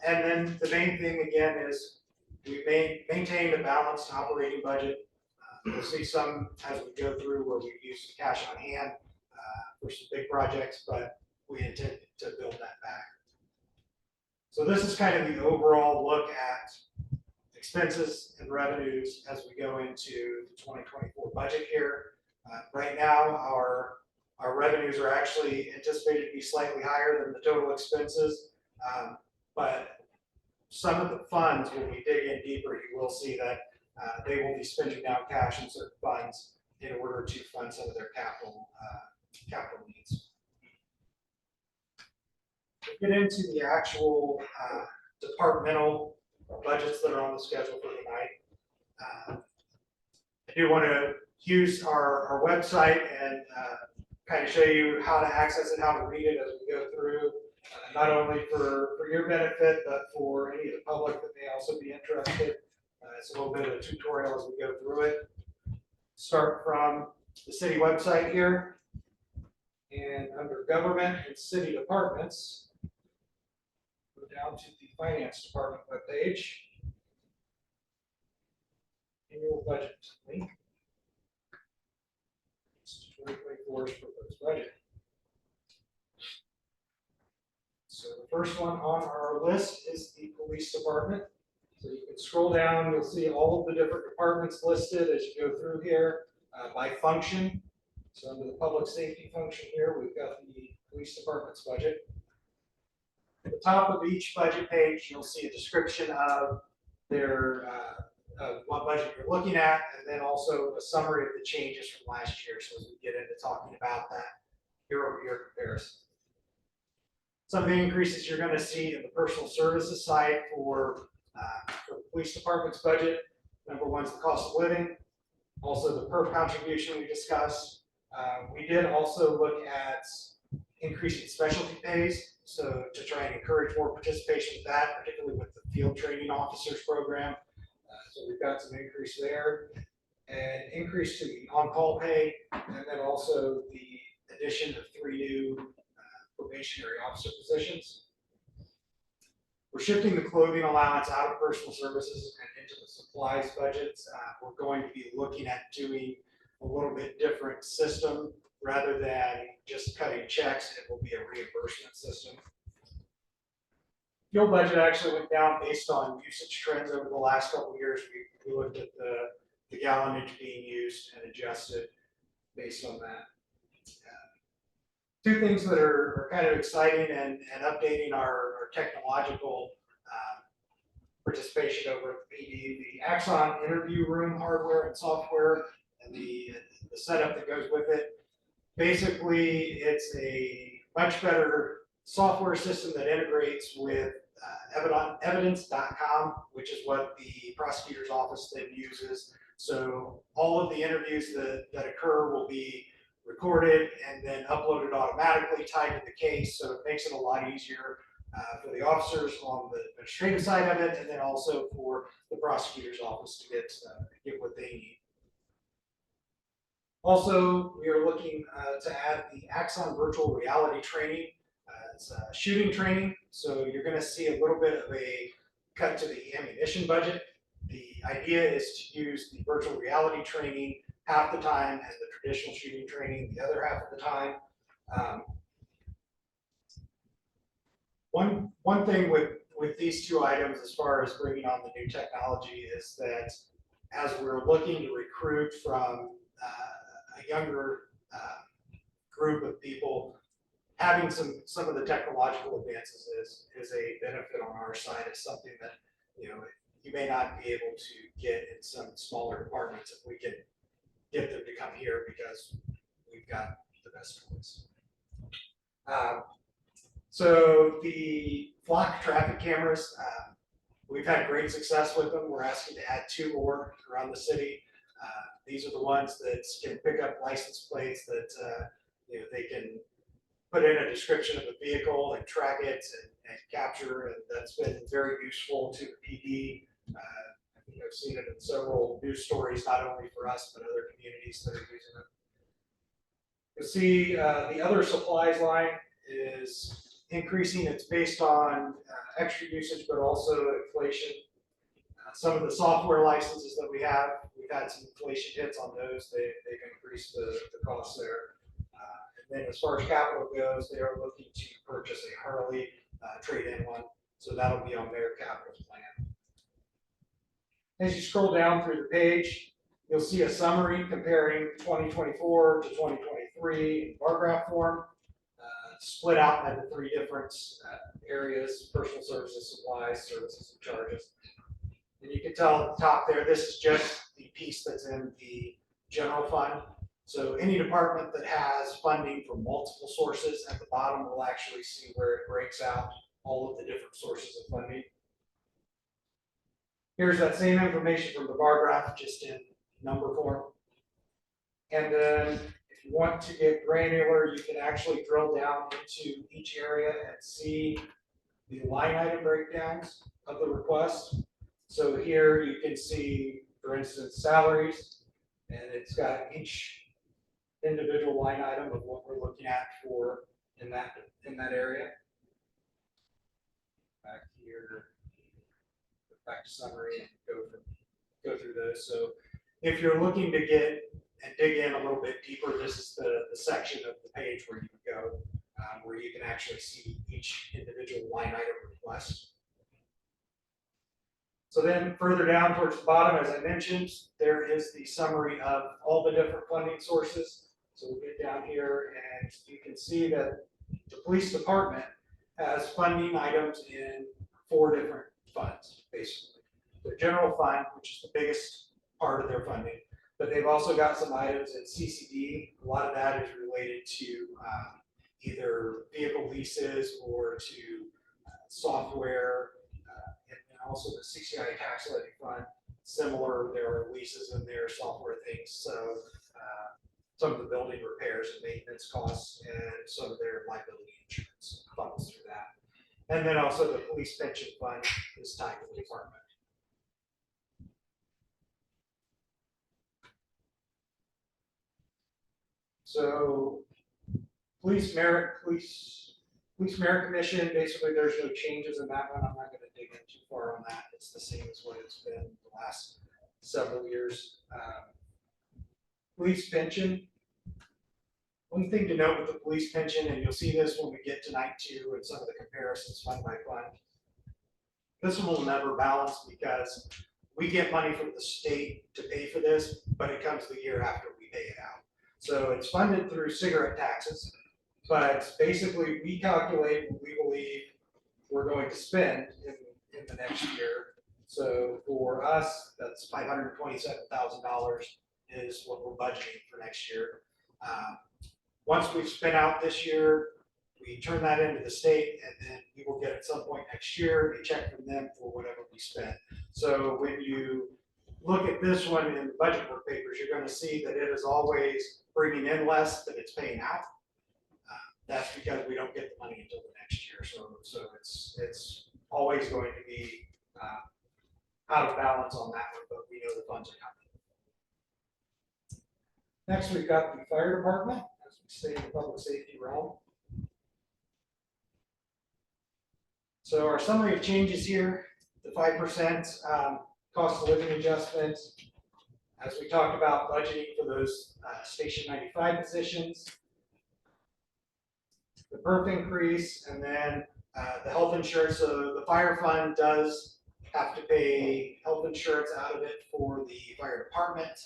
And then the main thing again is we maintained a balanced operating budget. You'll see some as we go through where we use some cash on hand for some big projects, but we intend to build that back. So this is kind of the overall look at expenses and revenues as we go into the 2024 budget here. Right now, our revenues are actually anticipated to be slightly higher than the total expenses. But some of the funds, when we dig in deeper, you will see that they will be spending down cash in certain funds in order to fund some of their capital needs. We'll get into the actual departmental budgets that are on the schedule for tonight. I do want to use our website and kind of show you how to access it, how to read it as we go through, not only for your benefit, but for any of the public that may also be interested. It's a little bit of a tutorial as we go through it. Start from the city website here, and under government and city departments, go down to the finance department webpage. Annual budget link. 2024's proposed budget. So the first one on our list is the police department. So you can scroll down, you'll see all of the different departments listed as you go through here by function. So under the public safety function here, we've got the police department's budget. At the top of each budget page, you'll see a description of their what budget you're looking at, and then also a summary of the changes from last year. So as we get into talking about that year-over-year comparison. Some of the increases you're going to see in the personal services side for the police department's budget. Number one is the cost of living. Also the PERF contribution we discussed. We did also look at increasing specialty pays. So to try and encourage more participation with that, particularly with the field training officers program. So we've got some increase there, and increase to the on-call pay, and then also the addition of 3 new probationary officer positions. We're shifting the clothing allowance out of personal services and into the supplies budgets. We're going to be looking at doing a little bit different system rather than just cutting checks. It will be a reimbursement system. Fuel budget actually went down based on usage trends over the last couple of years. We looked at the gallonage being used and adjusted based on that. Two things that are kind of exciting and updating our technological participation over at the PD, the Axon interview room hardware and software and the setup that goes with it. Basically, it's a much better software system that integrates with evidence.com, which is what the prosecutor's office then uses. So all of the interviews that occur will be recorded and then uploaded automatically, tied to the case. So it makes it a lot easier for the officers on the administrative side of it, and then also for the prosecutor's office to get what they need. Also, we are looking to add the Axon virtual reality training. It's shooting training, so you're going to see a little bit of a cut to the ammunition budget. The idea is to use the virtual reality training half the time and the traditional shooting training the other half of the time. One thing with these two items as far as bringing on the new technology is that as we're looking to recruit from a younger group of people, having some of the technological advances is a benefit on our side. It's something that you may not be able to get in some smaller departments if we can get them to come here because we've got the best toys. So the flock traffic cameras, we've had great success with them. We're asking to add 2 more around the city. These are the ones that can pick up license plates that they can put in a description of the vehicle and track it and capture, and that's been very useful to the PD. I think I've seen it in several news stories, not only for us, but other communities that are using it. You'll see the other supplies line is increasing. It's based on extra usage, but also inflation. Some of the software licenses that we've had some inflation hits on those. They've increased the costs there. And then as far as capital goes, they are looking to purchase a Harley trade-in one. So that'll be on their capital plan. As you scroll down through the page, you'll see a summary comparing 2024 to 2023 in bar graph form, split out into three different areas: personal services, supplies, services, and charges. And you can tell at the top there, this is just the piece that's in the general fund. So any department that has funding from multiple sources at the bottom will actually see where it breaks out all of the different sources of funding. Here's that same information from the bar graph, just in number form. And then if you want to get granular, you can actually drill down into each area and see the line item breakdowns of the request. So here you can see, for instance, salaries, and it's got each individual line item of what we're looking at for in that area. Back here, back to summary and go through those. So if you're looking to get and dig in a little bit deeper, this is the section of the page where you can go, where you can actually see each individual line item request. So then further down towards the bottom, as I mentioned, there is the summary of all the different funding sources. So we'll get down here and you can see that the police department has funding items in 4 different funds, basically. The general fund, which is the biggest part of their funding, but they've also got some items in CCD. A lot of that is related to either vehicle leases or to software, and also the CCI tax levy fund. Similar, there are leases in there, software things. So some of the building repairs and maintenance costs, and some of their liability insurance funnels through that. And then also the police pension fund is tied to the department. So police merit commission, basically there's no changes in that one. I'm not going to dig in too far on that. It's the same as what it's been the last several years. Police pension. One thing to note with the police pension, and you'll see this when we get to night 2 and some of the comparisons fund by fund. This one will never balance because we get money from the state to pay for this, but it comes the year after we pay it out. So it's funded through cigarette taxes, but basically we calculate what we believe we're going to spend in the next year. So for us, that's $527,000 is what we're budgeting for next year. Once we've spent out this year, we turn that into the state, and then we will get at some point next year a check from them for whatever we spend. So when you look at this one in the budget work papers, you're going to see that it is always bringing in less than it's paying out. That's because we don't get the money until the next year. So it's always going to be out of balance on that one, but we know the funds are coming. Next, we've got the fire department, as we stay in the public safety realm. So our summary of changes here, the 5% cost of living adjustment, as we talked about budgeting for those Station 95 positions, the PERF increase, and then the health insurance. So the fire fund does have to pay health insurance out of it for the fire department.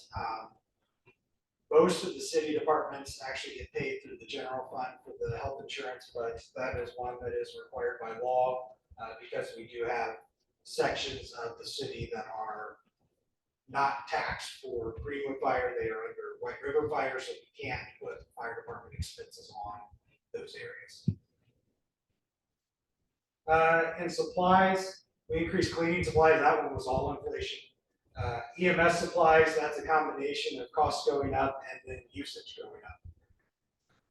Most of the city departments actually get paid through the general fund for the health insurance, but that is one that is required by law because we do have sections of the city that are not taxed for Greenwood Fire. They are under White River Fire, so we can't put fire department expenses on those areas. And supplies, we increased cleaning supplies. That one was all inflation. EMS supplies, that's a combination of costs going up and then usage going up.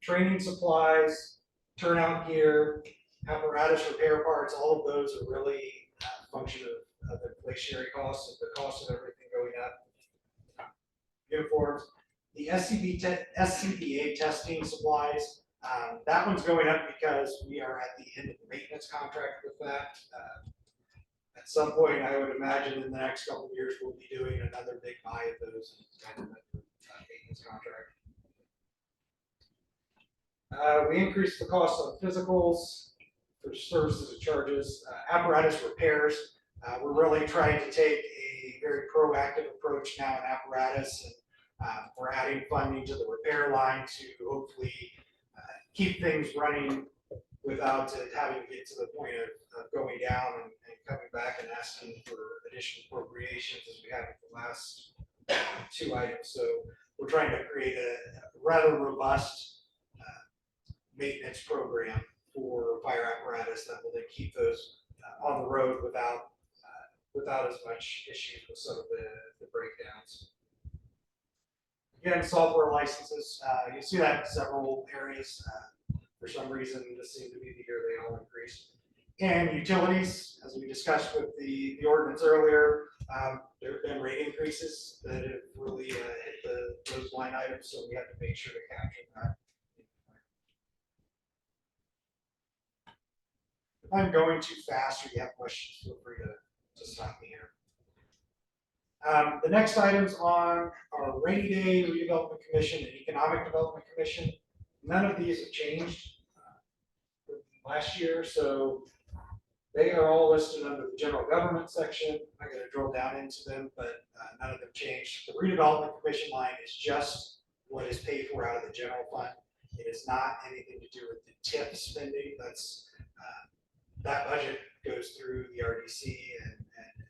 Training supplies, turnout gear, apparatus repair parts, all of those are really a function of inflationary costs, of the cost of everything going up. Uniforms, the SCBA testing supplies, that one's going up because we are at the end of the maintenance contract with that. At some point, I would imagine in the next couple of years, we'll be doing another big buy of those kind of maintenance contract. We increased the cost on physicals for services and charges, apparatus repairs. We're really trying to take a very proactive approach now in apparatus, and we're adding funding to the repair line to hopefully keep things running without it having to get to the point of going down and coming back and asking for additional appropriations as we have with the last two items. So we're trying to create a rather robust maintenance program for fire apparatus that will then keep those on the road without as much issues with some of the breakdowns. Again, software licenses, you see that in several areas. For some reason, this seemed to be the year they all increased. And utilities, as we discussed with the ordinance earlier, there have been rate increases that have really hit those line items, so we have to make sure to capture that. If I'm going too fast or you have questions, feel free to stop me here. The next items on our Rainy Day Redevelopment Commission and Economic Development Commission. None of these have changed last year, so they are all listed under the general government section. I'm going to drill down into them, but none of them changed. The redevelopment commission line is just what is paid for out of the general fund. It is not anything to do with the TIF spending. That's that budget goes through the RDC and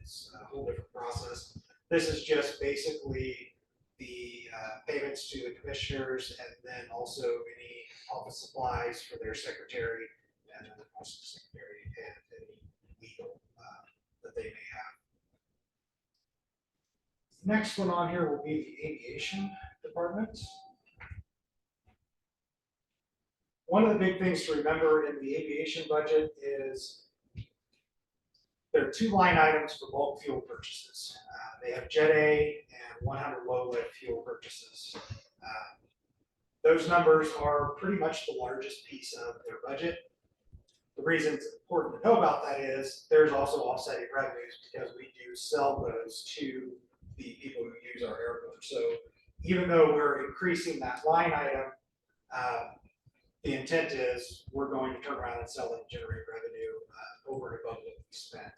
it's a whole different process. This is just basically the payments to the commissioners and then also any office supplies for their secretary and then also the secretary and any legal that they may have. Next one on here will be the aviation department. One of the big things to remember in the aviation budget is there are two line items for bulk fuel purchases. They have Jet A and 100 low lead fuel purchases. Those numbers are pretty much the largest piece of their budget. The reason it's important to know about that is there's also offsetting revenues because we do sell those to the people who use our airport. So even though we're increasing that line item, the intent is we're going to turn around and sell it and generate revenue over and above what we spent.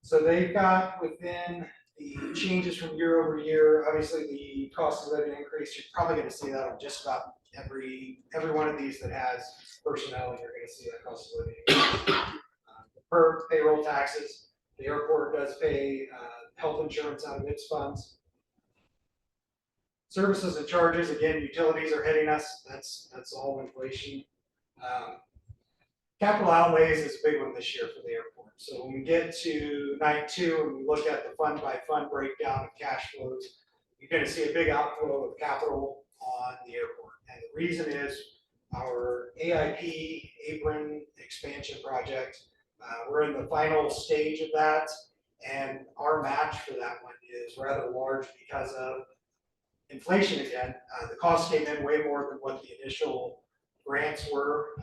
So they've got within the changes from year over year, obviously the cost of living increase, you're probably going to see that on just about every one of these that has personnel, you're going to see that cost of living increase. Per payroll taxes, the airport does pay health insurance out of its funds. Services and charges, again, utilities are hitting us. That's all inflation. Capital outlays is a big one this year for the airport. So when we get to night 2 and we look at the fund by fund breakdown of cash flows, you're going to see a big outflow of capital on the airport. And the reason is our AIP apron expansion project. We're in the final stage of that, and our match for that one is rather large because of inflation again. The cost came in way more than what the initial grants were.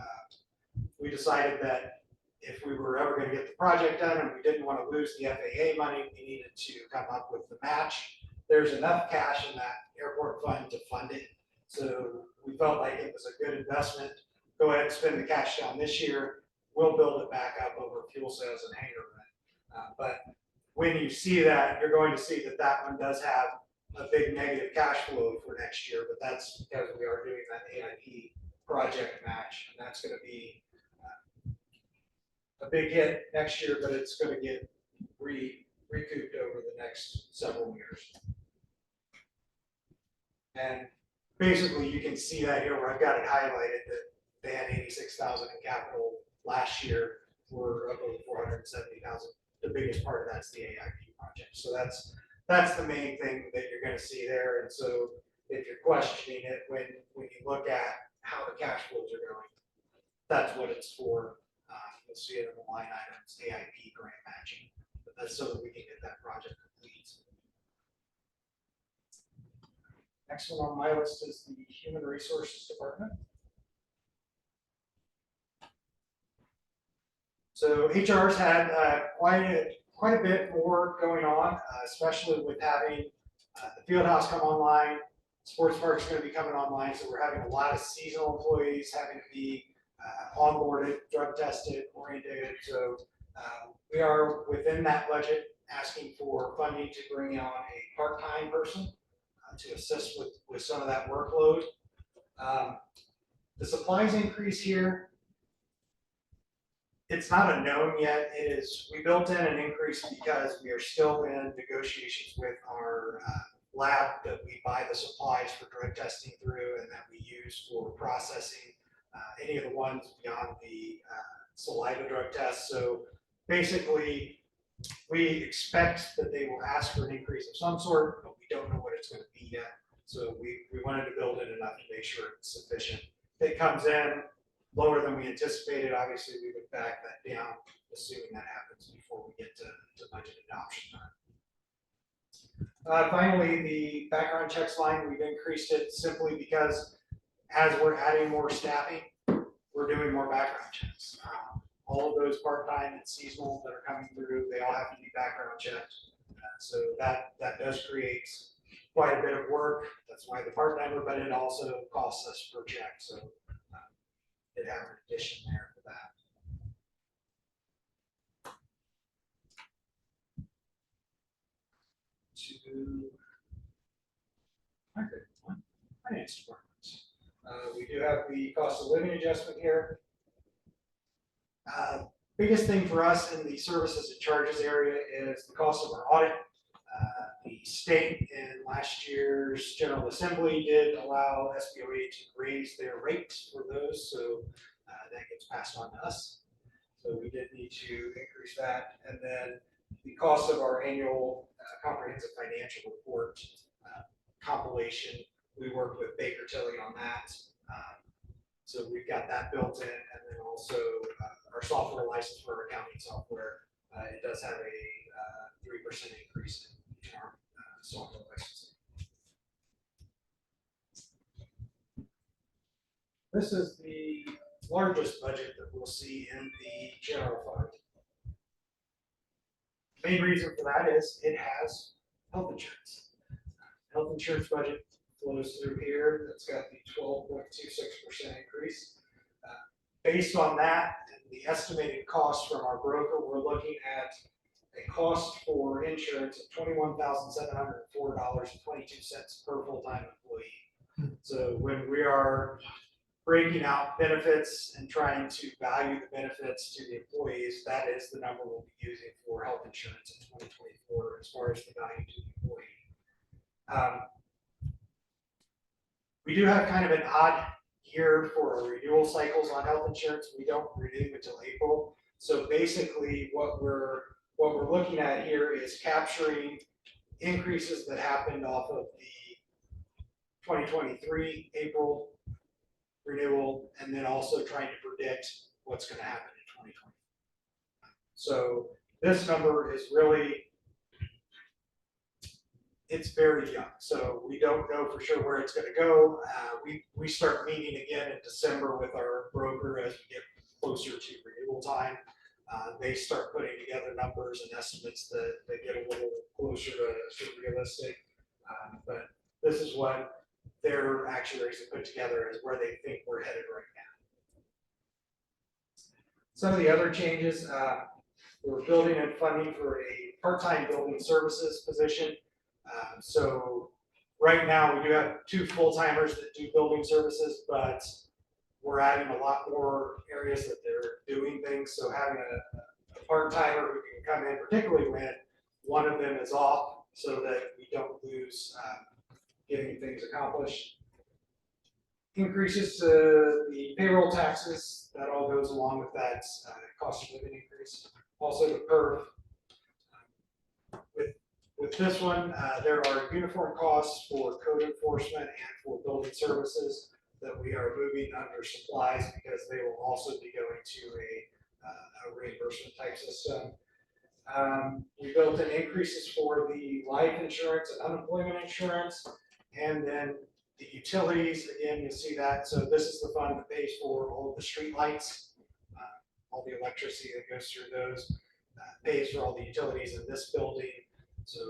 We decided that if we were ever going to get the project done and we didn't want to lose the FAA money, we needed to come up with the match. There's enough cash in that airport fund to fund it. So we felt like it was a good investment. Go ahead and spend the cash down this year. We'll build it back up over fuel sales and hangar rent. But when you see that, you're going to see that that one does have a big negative cash flow for next year, but that's because we are doing that AIP project match, and that's going to be a big hit next year, but it's going to get recouped over the next several years. And basically, you can see that here where I've got it highlighted that they had 86,000 in capital last year. We're up over 470,000. The biggest part of that's the AIP project. So that's the main thing that you're going to see there. And so if you're questioning it, when you look at how the cash flows are going, that's what it's for. You'll see it in the line items, AIP grant matching. But that's so that we can get that project complete. Next one on my list is the Human Resources Department. So HR's had quite a bit more going on, especially with having the field house come online. Sports park is going to be coming online, so we're having a lot of seasonal employees having to be onboarded, drug tested, oriented. So We are within that budget asking for funding to bring on a part-time person to assist with some of that workload. The supplies increase here, it's not a known yet. It is, we built in an increase because we are still in negotiations with our lab that we buy the supplies for drug testing through and that we use for processing any of the ones beyond the saliva drug test. So basically, we expect that they will ask for an increase of some sort, but we don't know what it's going to be yet. So we wanted to build in enough to make sure it's sufficient. If it comes in lower than we anticipated, obviously we would back that down, assuming that happens before we get to budget adoption time. Finally, the background checks line, we've increased it simply because as we're adding more staffing, we're doing more background checks. All of those part-time and seasonal that are coming through, they all have to be background checked. So that does create quite a bit of work. That's why the part-timer, but it also costs us per check. So it has an addition there for that. Finance department. We do have the cost of living adjustment here. Biggest thing for us in the services and charges area is the cost of our audit. The state in last year's General Assembly did allow SBOA to raise their rates for those, so that gets passed on to us. So we did need to increase that. And then the cost of our annual comprehensive financial report compilation, we worked with Baker Tilly on that. So we've got that built in, and then also our software license for our accounting software. It does have a 3% increase in our software licensing. This is the largest budget that we'll see in the general fund. The main reason for that is it has health insurance. Health insurance budget flows through here. That's got the 12.26% increase. Based on that and the estimated cost from our broker, we're looking at a cost for insurance of $21,704.22 per full-time employee. So when we are breaking out benefits and trying to value the benefits to the employees, that is the number we'll be using for health insurance in 2024 as far as the value to the employee. We do have kind of an odd year for our renewal cycles on health insurance. We don't renew until April. So basically what we're looking at here is capturing increases that happened off of the 2023 April renewal, and then also trying to predict what's going to happen in 2020. So this number is really, it's very young, so we don't know for sure where it's going to go. We start meeting again in December with our broker as we get closer to renewal time. They start putting together numbers and estimates that get a little closer to realistic. But this is what their actuaries have put together as where they think we're headed right now. Some of the other changes, we're building and funding for a part-time building services position. So right now we do have 2 full-timers that do building services, but we're adding a lot more areas that they're doing things. So having a part-timer who can come in, particularly when one of them is off, so that we don't lose getting things accomplished. Increases to the payroll taxes, that all goes along with that cost of living increase. Also the PERF. With this one, there are uniform costs for code enforcement and for building services that we are moving under supplies because they will also be going to a reimbursement type system. We built in increases for the life insurance and unemployment insurance, and then the utilities, again, you'll see that. So this is the fund that pays for all of the street lights, all the electricity that goes through those, pays for all the utilities in this building. So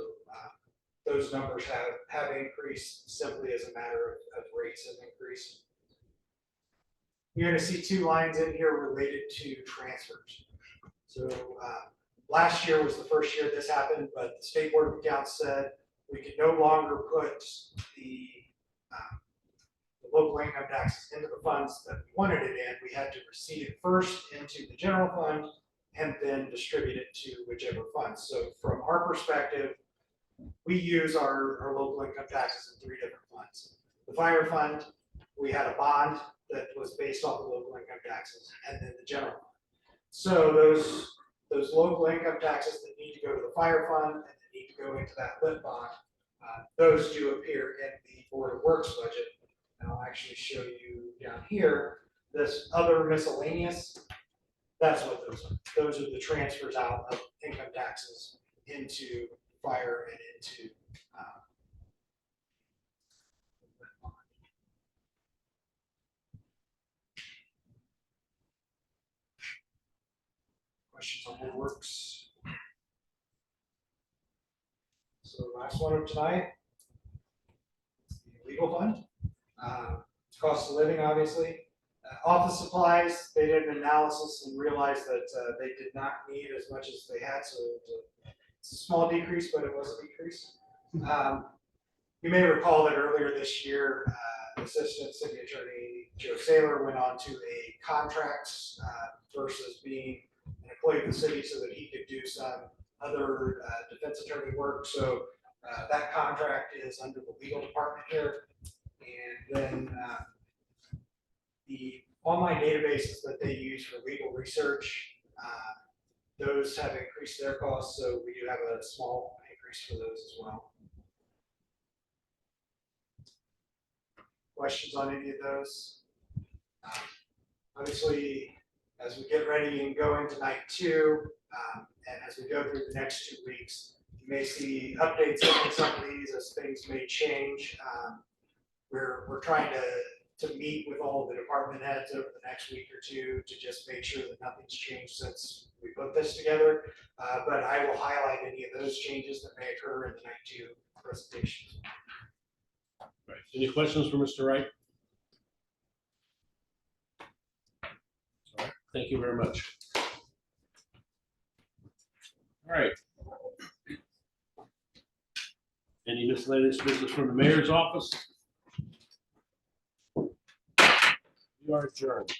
those numbers have increased simply as a matter of rates have increased. You're going to see 2 lines in here related to transfers. So last year was the first year this happened, but the State Board of Accounts said we could no longer put the local income taxes into the funds that we wanted it in. We had to receive it first into the general fund and then distribute it to whichever fund. So from our perspective, we use our local income taxes in 3 different funds. The fire fund, we had a bond that was based off of local income taxes, and then the general fund. So those local income taxes that need to go to the fire fund and that need to go into that lit bond, those do appear in the Board of Works budget. And I'll actually show you down here, this other miscellaneous, that's what those are. Those are the transfers out of income taxes into fire and into questions on Board of Works? So last one of tonight, the legal fund. Cost of living, obviously. Office supplies, they did an analysis and realized that they did not need as much as they had, so it's a small decrease, but it was a decrease. You may recall that earlier this year, Assistant City Attorney Joe Saylor went on to a contract versus being an employee of the city so that he could do some other defense attorney work. So that contract is under the legal department here. And then the online databases that they use for legal research, those have increased their costs, so we do have a small increase for those as well. Questions on any of those? Obviously, as we get ready and go into night 2, and as we go through the next 2 weeks, you may see updates on some of these as things may change. We're trying to meet with all of the department heads over the next week or 2 to just make sure that nothing's changed since we put this together. But I will highlight any of those changes that may occur in the night 2 presentations. Right. Any questions for Mr. Wright? All right. Thank you very much. All right. Any miscellaneous business from the mayor's office? We are adjourned.